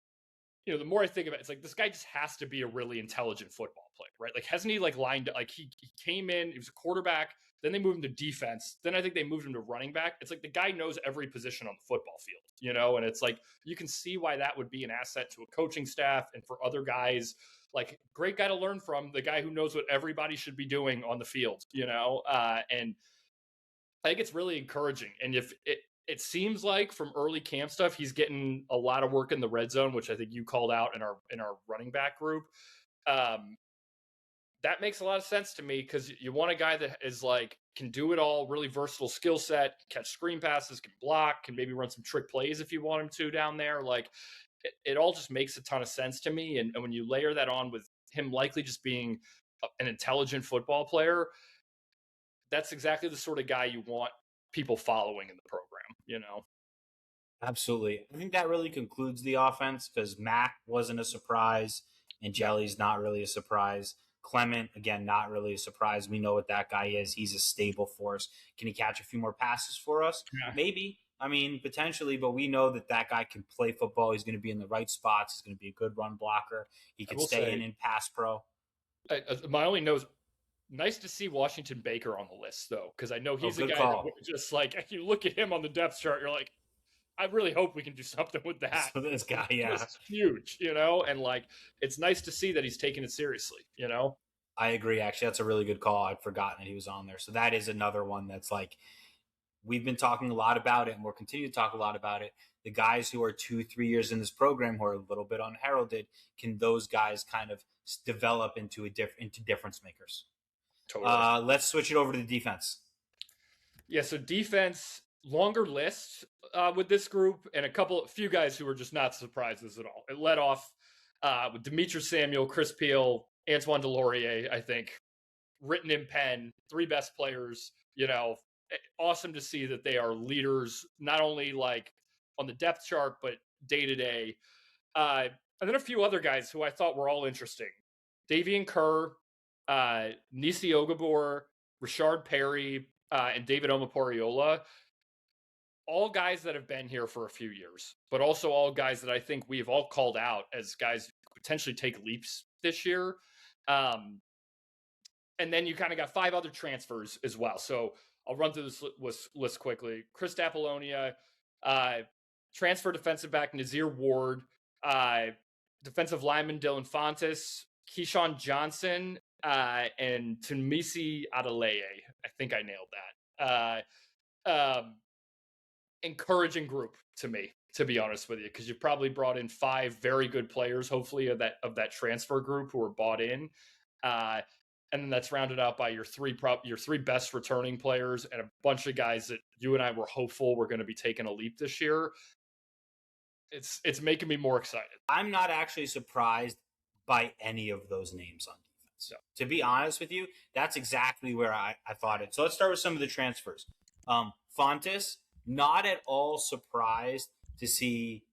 the more I think about it, it's like this guy just has to be a really intelligent football player, right? Like, hasn't he lined up? Like, he came in, he was a quarterback, then they moved him to defense, then I think they moved him to running back. It's like the guy knows every position on the football field, and it's like you can see why that would be an asset to a coaching staff and for other guys. Like, great guy to learn from, the guy who knows what everybody should be doing on the field, and I think it's really encouraging. And if it seems like from early camp stuff, he's getting a lot of work in the red zone, which I think you called out in our running back group. That makes a lot of sense to me because you want a guy that is can do it all, really versatile skill set, catch screen passes, can block, can maybe run some trick plays if you want him to down there. It all just makes a ton of sense to me. And when you layer that on with him likely just being an intelligent football player, that's exactly the sort of guy you want people following in the program, Absolutely. I think that really concludes the offense because Mac wasn't a surprise and Jelly's not really a surprise. Clement, again, not really a surprise. We know what that guy is. He's a stable force. Can he catch a few more passes for us? Yeah. Maybe. Potentially, but we know that guy can play football. He's going to be in the right spots. He's going to be a good run blocker. He can stay in pass pro. My only note, nice to see Washington Baker on the list, though, because I know he's a guy call. That just you look at him on the depth chart, you're like, I really hope we can do something with that. So this guy, yeah. It's huge, and it's nice to see that he's taking it seriously, I agree. Actually, that's a really good call. I'd forgotten that he was on there. So that is another one that's we've been talking a lot about it and we'll continue to talk a lot about it. The guys who are 2-3 years in this program who are a little bit unheralded, can those guys kind of develop into difference makers? Totally. Let's switch it over to the defense. Yeah, so defense, longer list with this group, and a few guys who were just not surprises at all. It led off with Demetrius Samuel, Chris Peel, Antoine Delorier, I think, written in pen, 3 best players. Awesome to see that they are leaders, not only like on the depth chart, but day to day. And then a few other guys who I thought were all interesting. Davian Kerr, Nisi Ogabor, Richard Perry, and David Omoporiola. All guys that have been here for a few years, but also all guys that I think we've all called out as guys who potentially take leaps this year. And then you kind of got 5 other transfers as well. So I'll run through this list quickly. Chris Apollonia, transfer defensive back Nazir Ward, defensive lineman Dylan Fontes, Keyshawn Johnson, and Tunmisi Adeleye. I think I nailed that. Encouraging group to me, to be honest with you, because you've probably brought in 5 very good players, hopefully of that transfer group who are bought in. And then that's rounded out by your 3 best returning players and a bunch of guys that you and I were hopeful were going to be taking a leap this year. It's making me more excited. I'm not actually surprised by any of those names on defense. So, to be honest with you, that's exactly where I thought it. So let's start with some of the transfers. Fontes, not at all surprised to see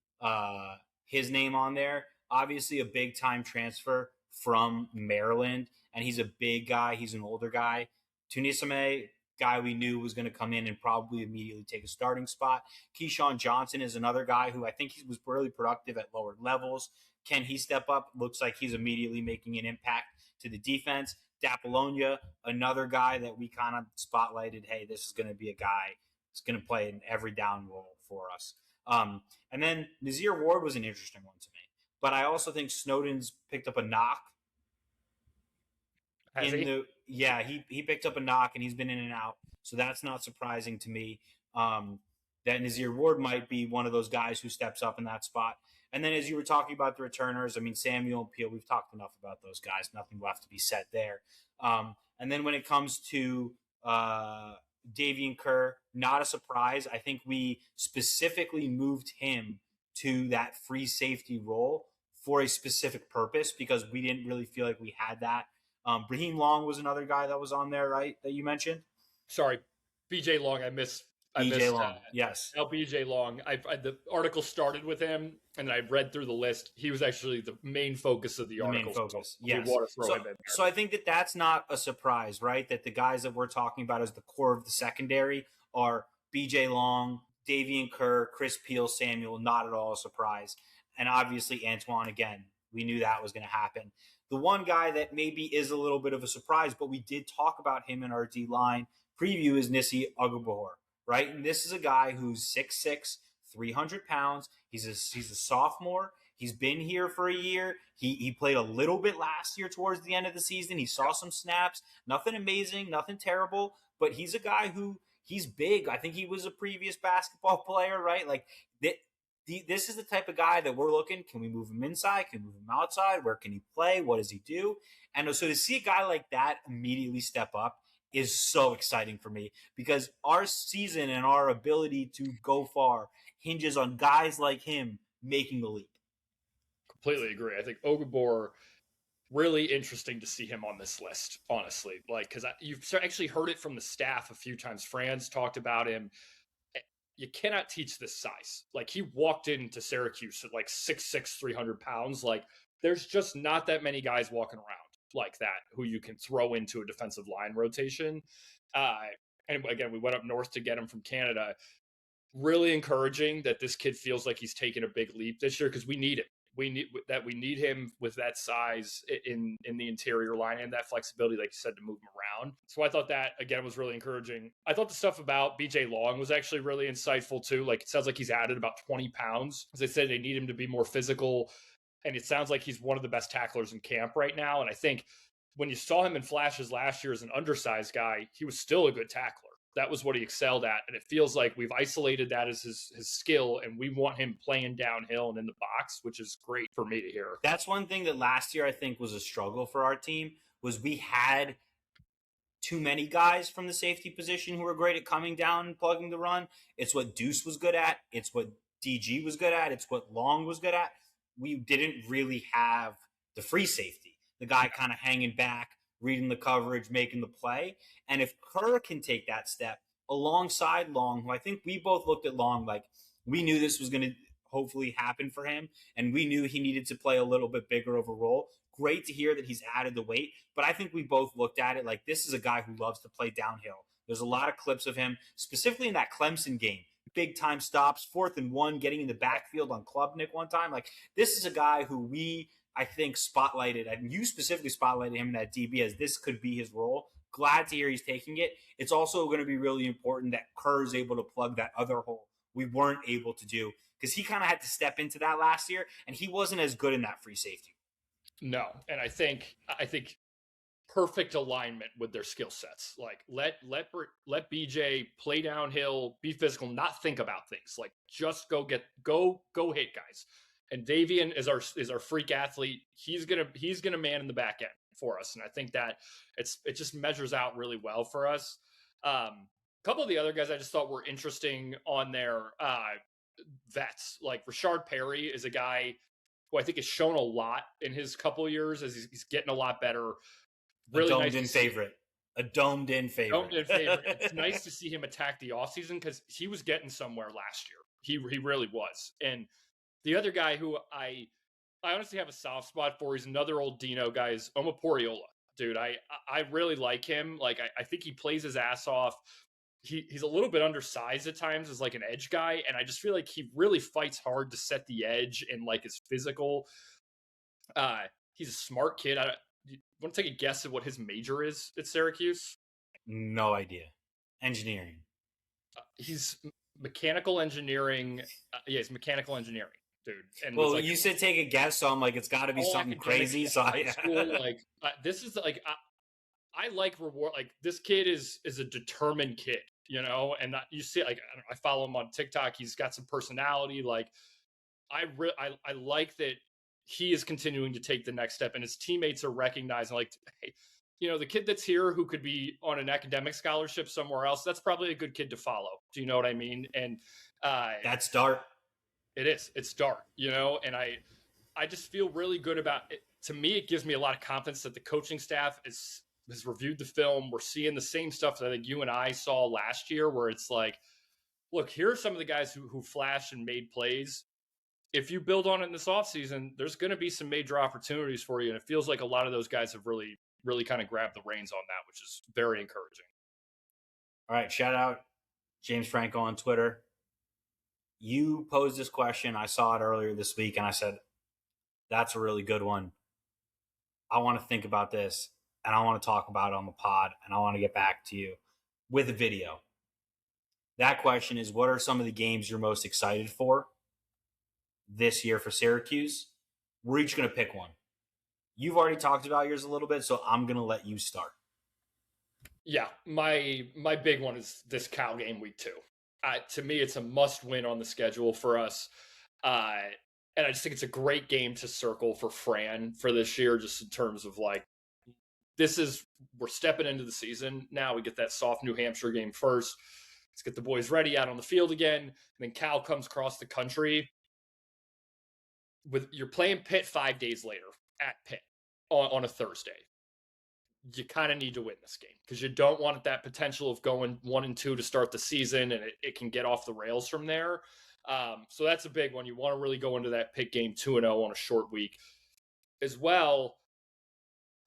his name on there. Obviously a big-time transfer from Maryland, and he's a big guy. He's an older guy. Tunisime, guy we knew was going to come in and probably immediately take a starting spot. Keyshawn Johnson is another guy who I think he was really productive at lower levels. Can he step up? Looks like he's immediately making an impact to the defense. Apollonia, another guy that we kind of spotlighted. Hey, this is going to be a guy that's going to play in every down role for us. And then Nazir Ward was an interesting one to me. But I also think Snowden's picked up a knock. He picked up a knock and he's been in and out. So that's not surprising to me. That Nazir Ward might be one of those guys who steps up in that spot. And then as you were talking about the returners, I mean, Samuel and Peel, we've talked enough about those guys. Nothing left to be said there. And then when it comes to Davian Kerr, not a surprise. I think we specifically moved him to that free safety role for a specific purpose because we didn't really feel like we had that. Raheem Long was another guy that was on there, right, that you mentioned? Sorry, BJ Long. I missed Long. Yes. BJ Long. The article started with him, and I read through the list. He was actually the main focus of the article. Main focus, yes. So I think that's not a surprise, right? That the guys that we're talking about as the core of the secondary are BJ Long, Davian Kerr, Chris Peel, Samuel. Not at all a surprise. And obviously Antoine, again, we knew that was going to happen. The one guy that maybe is a little bit of a surprise, but we did talk about him in our D-line preview is Nisi Ogabor, right? And this is a guy who's 6'6", 300 pounds. He's a sophomore. He's been here for a year. He played a little bit last year towards the end of the season. He saw some snaps. Nothing amazing, nothing terrible, but he's a guy who he's big. I think he was a previous basketball player, right? Like this is the type of guy that we're looking. Can we move him inside? Can we move him outside? Where can he play? What does he do? And so to see a guy like that immediately step up is so exciting for me because our season and our ability to go far hinges on guys like him making the leap. Completely agree. I think Ogabor, really interesting to see him on this list, honestly. Like, because you've actually heard it from the staff a few times. Franz talked about him. You cannot teach this size. Like, he walked into Syracuse at like 6'6", 300 pounds. Like, there's just not that many guys walking around like that who you can throw into a defensive line rotation. And again, we went up north to get him from Canada. Really encouraging that this kid feels like he's taken a big leap this year because we need it. We need him with that size in the interior line and that flexibility, like you said, to move him around. So I thought that, again, was really encouraging. I thought the stuff about BJ Long was actually really insightful too. Like, it sounds like he's added about 20 pounds. As I said, they need him to be more physical. And it sounds like he's one of the best tacklers in camp right now. And I think when you saw him in flashes last year as an undersized guy, he was still a good tackler. That was what he excelled at. And it feels like we've isolated that as his skill, and we want him playing downhill and in the box, which is great for me to hear. That's one thing that last year I think was a struggle for our team was we had too many guys from the safety position who are great at coming down and plugging the run. It's what Deuce was good at. It's what DG was good at. It's what Long was good at. We didn't really have the free safety, the guy kind of hanging back, reading the coverage, making the play. And if Kerr can take that step alongside Long, who I think we both looked at Long like we knew this was going to hopefully happen for him, and we knew he needed to play a little bit bigger of a role. Great to hear that he's added the weight, but I think we both looked at it like this is a guy who loves to play downhill. There's a lot of clips of him, specifically in that Clemson game. Big time stops, 4th and 1, getting in the backfield on Klubnik one time. Like, this is a guy who I think, spotlighted, and you specifically spotlighted him in that DB as this could be his role. Glad to hear he's taking it. It's also going to be really important that Kerr is able to plug that other hole we weren't able to do, because he kind of had to step into that last year, and he wasn't as good in that free safety. No, and I think perfect alignment with their skill sets. Like let BJ play downhill, be physical, not think about things. Like just go hit guys. And Davian is our freak athlete. He's gonna man in the back end for us, and I think that it just measures out really well for us. A couple of the other guys I just thought were interesting on their vets. Like Rashard Perry is a guy who I think has shown a lot in his couple of years as he's getting a lot better. Really a domed-in favorite. It's nice to see him attack the offseason because he was getting somewhere last year. He really was. And the other guy who I honestly have a soft spot for, he's another old Dino guy, is Oma Poriola. Dude, I really like him. Like, I think he plays his ass off. He's a little bit undersized at times as like an edge guy, and I just feel like he really fights hard to set the edge and like is physical. He's a smart kid. You want to take a guess at what his major is at Syracuse? No idea. Engineering. He's mechanical engineering. He's mechanical engineering, dude. And well, you said take a guess, so I'm like, it's got to be something crazy. So this is like I like reward. Like this kid is a determined kid, you know. And you see, like I follow him on TikTok. He's got some personality. Like I like that. He is continuing to take the next step, and his teammates are recognizing, like, hey, you know, the kid that's here who could be on an academic scholarship somewhere else, that's probably a good kid to follow. Do you know what I mean? And that's dark. It is. It's dark, you know, and I just feel really good about it. To me, it gives me a lot of confidence that the coaching staff has reviewed the film. We're seeing the same stuff that I think you and I saw last year, where it's like, look, here are some of the guys who flashed and made plays. If you build on it in this offseason, there's going to be some major opportunities for you. And it feels like a lot of those guys have really, really kind of grabbed the reins on that, which is very encouraging. All right. Shout out James Franco on Twitter. You posed this question. I saw it earlier this week, and I said, that's a really good one. I want to think about this, and I want to talk about it on the pod, and I want to get back to you with a video. That question is, what are some of the games you're most excited for this year for Syracuse? We're each going to pick one. You've already talked about yours a little bit, so I'm going to let you start. Yeah, my big one is this Cal game week 2. To me, it's a must-win on the schedule for us. And I just think it's a great game to circle for Fran for this year, just in terms of like, we're stepping into the season now. We get that soft New Hampshire game first. Let's get the boys ready out on the field again. And then Cal comes across the country. You're playing Pitt 5 days later at Pitt on a Thursday. You kind of need to win this game because you don't want that potential of going 1-2 to start the season, and it can get off the rails from there. So that's a big one. You want to really go into that Pitt game 2-0 on a short week. As well,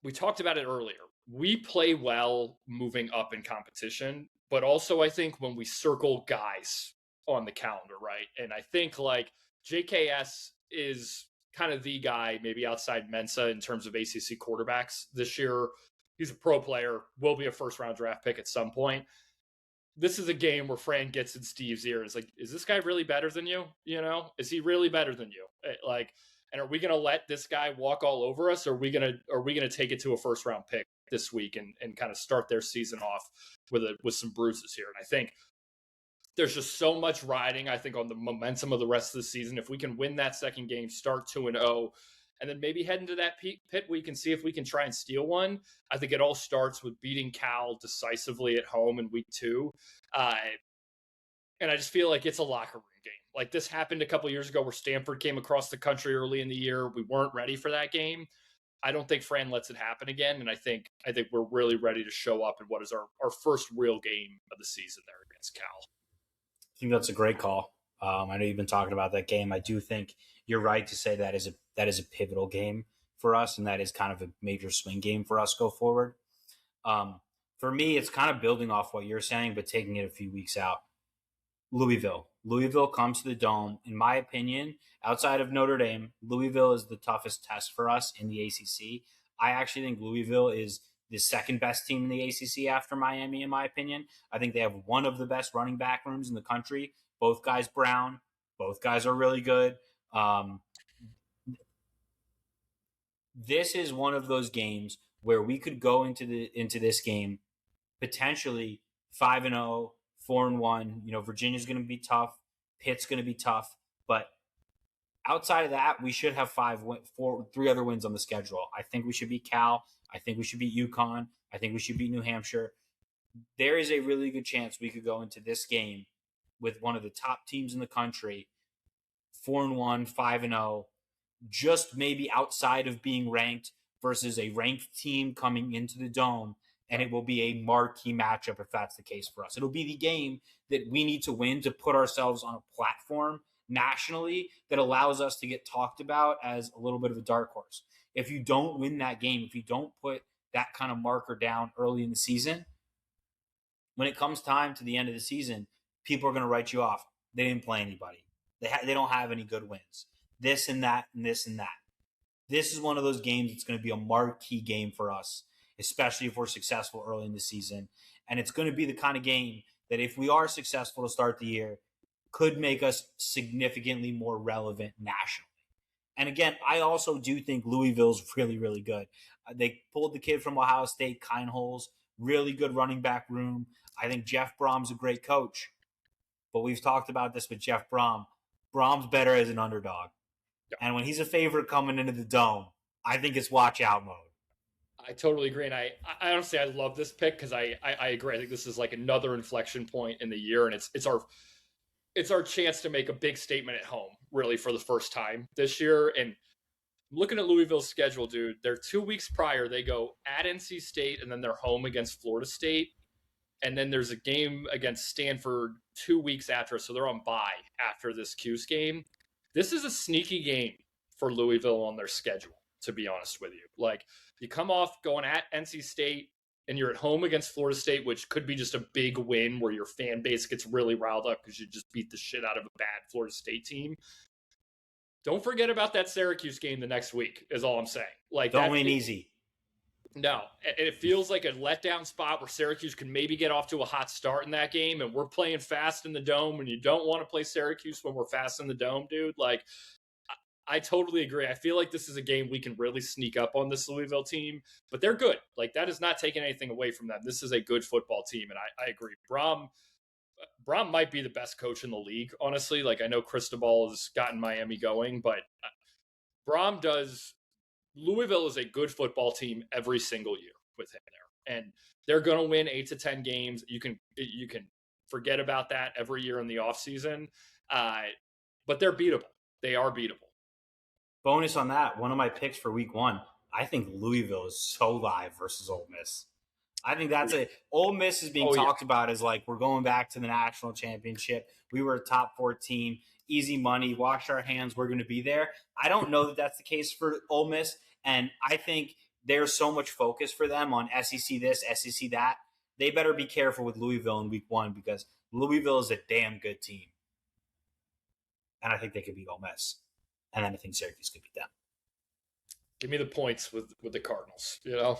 we talked about it earlier. We play well moving up in competition, but also I think when we circle guys on the calendar, right? And I think like JKS is kind of the guy maybe outside Mensa in terms of ACC quarterbacks this year. He's a pro player, will be a first-round draft pick at some point. This is a game where Fran gets in Steve's ear. It's like, is this guy really better than you? You know, is he really better than you? Like, and are we going to let this guy walk all over us? Or are we going to take it to a first-round pick this week and kind of start their season off with some bruises here? And I think there's just so much riding, I think, on the momentum of the rest of the season. If we can win that second game, start 2-0, and then maybe head into that pit where you can see if we can try and steal one. I think it all starts with beating Cal decisively at home in week 2. And I just feel like it's a locker room game. Like this happened a couple years ago where Stanford came across the country early in the year. We weren't ready for that game. I don't think Fran lets it happen again. And I think we're really ready to show up in what is our first real game of the season there against Cal. I think that's a great call. I know you've been talking about that game. I do think you're right to say that is a pivotal game for us, and that is kind of a major swing game for us go forward. For me, it's kind of building off what you're saying, but taking it a few weeks out. Louisville comes to the Dome. In my opinion, outside of Notre Dame, Louisville is the toughest test for us in the ACC. I actually think Louisville is the second best team in the ACC after Miami, in my opinion. I think they have one of the best running back rooms in the country. Both guys brown. Both guys are really good. This is one of those games where we could go into this game potentially 5-0, 4-1. Virginia's going to be tough. Pitt's going to be tough. But outside of that, we should have 3 other wins on the schedule. I think we should beat Cal. I think we should beat UConn. I think we should beat New Hampshire. There is a really good chance we could go into this game with one of the top teams in the country, 4-1, 5-0, just maybe outside of being ranked versus a ranked team coming into the Dome. And it will be a marquee matchup if that's the case for us. It'll be the game that we need to win to put ourselves on a platform nationally that allows us to get talked about as a little bit of a dark horse. If you don't win that game, if you don't put that kind of marker down early in the season, when it comes time to the end of the season, people are going to write you off. They didn't play anybody. They don't have any good wins. This and that and this and that. This is one of those games that's going to be a marquee game for us, especially if we're successful early in the season. And it's going to be the kind of game that if we are successful to start the year, could make us significantly more relevant nationally. And again, I also do think Louisville's really, really good. They pulled the kid from Ohio State, Kindholes, really good running back room. I think Jeff Brom's a great coach. But we've talked about this with Jeff Brom. Brom's better as an underdog. Yep. And when he's a favorite coming into the Dome, I think it's watch out mode. I totally agree. And I honestly, I love this pick because I agree. I think this is like another inflection point in the year. And it's our chance to make a big statement at home, really, for the first time this year. And looking at Louisville's schedule, dude, they're 2 weeks prior. They go at NC State, and then they're home against Florida State. And then there's a game against Stanford 2 weeks after. So they're on bye after this Cuse game. This is a sneaky game for Louisville on their schedule, to be honest with you. Like, you come off going at NC State, and you're at home against Florida State, which could be just a big win where your fan base gets really riled up because you just beat the shit out of a bad Florida State team. Don't forget about that Syracuse game the next week, is all I'm saying. Like, don't win easy. No, it feels like a letdown spot where Syracuse can maybe get off to a hot start in that game, and we're playing fast in the Dome, and you don't want to play Syracuse when we're fast in the Dome, dude. Like, I totally agree. I feel like this is a game we can really sneak up on this Louisville team, but they're good. Like, that is not taking anything away from them. This is a good football team, and I agree. Brom might be the best coach in the league, honestly. Like, I know Cristobal has gotten Miami going, but Brom does. Louisville is a good football team every single year with him there, and they're going to win 8 to 10 games. You can forget about that every year in the offseason, but they're beatable. They are beatable. Bonus on that, one of my picks for week 1, I think Louisville is so live versus Ole Miss. I think that's Ole Miss is being talked about as like, we're going back to the national championship. We were a top 4 team, easy money, wash our hands, we're going to be there. I don't know that that's the case for Ole Miss. And I think there's so much focus for them on SEC this, SEC that. They better be careful with Louisville in week 1 because Louisville is a damn good team. And I think they could beat Ole Miss. And then I think Syracuse could beat them. Give me the points with the Cardinals, you know?